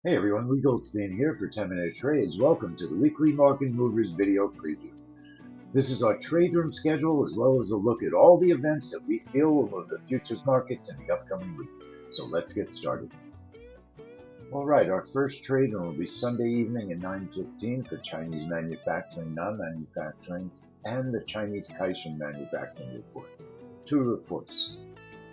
Hey everyone, Leigh Goldstein here for 10-Minute Trades. Welcome to the weekly Market Movers video preview. This is our trade room schedule as well as a look at all the events that we feel will move the futures markets in the upcoming week. So let's get started. Alright, our first trade room will be Sunday evening at 9:15 for Chinese manufacturing, non-manufacturing, and the Chinese Caixin manufacturing report. Two reports.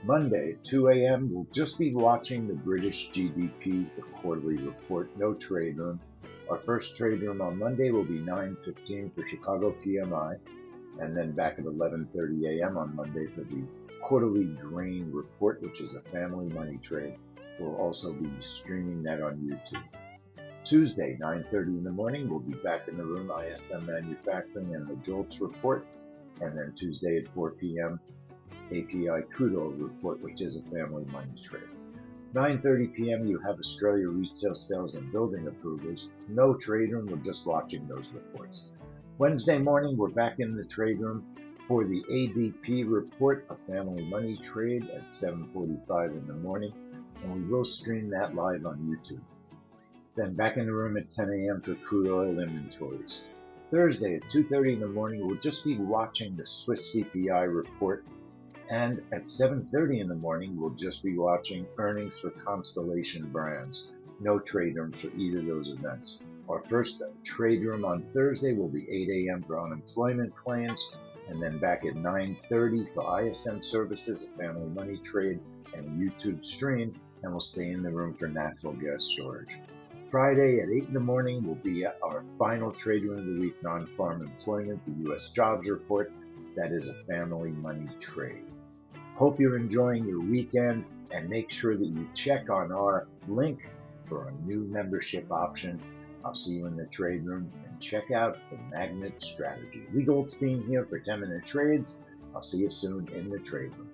Monday, 2 a.m., we'll just be watching the British GDP, the quarterly report, no trade room. Our first trade room on Monday will be 9:15 for Chicago PMI, and then back at 11:30 a.m. on Monday for the quarterly grain report, which is a family money trade. We'll also be streaming that on YouTube. Tuesday, 9:30 in the morning, we'll be back in the room, ISM Manufacturing and the JOLTS report, and then Tuesday at 4 p.m., API crude oil report, which is a family money trade. 9:30 p.m. you have Australia retail sales and building approvals. No trade room, we're just watching those reports. Wednesday morning, we're back in the trade room for the ADP report, a family money trade at 7:45 in the morning, and we will stream that live on YouTube. Then back in the room at 10 a.m. for crude oil inventories. Thursday at 2:30 in the morning, we'll just be watching the Swiss CPI report. And at 7:30 in the morning, we'll just be watching earnings for Constellation Brands. No trade rooms for either of those events. Our first trade room on Thursday will be 8 a.m. for unemployment claims, and then back at 9:30 for ISM services, a family money trade, and a YouTube stream, and we'll stay in the room for natural gas storage. Friday at 8 in the morning will be our final trade room of the week, non-farm employment, the U.S. jobs report. That is a family money trade. Hope you're enjoying your weekend, and make sure that you check on our link for a new membership option. I'll see you in the trade room, and check out the Magnet Strategy. Leigh Goldstein here for 10-Minute Trades. I'll see you soon in the trade room.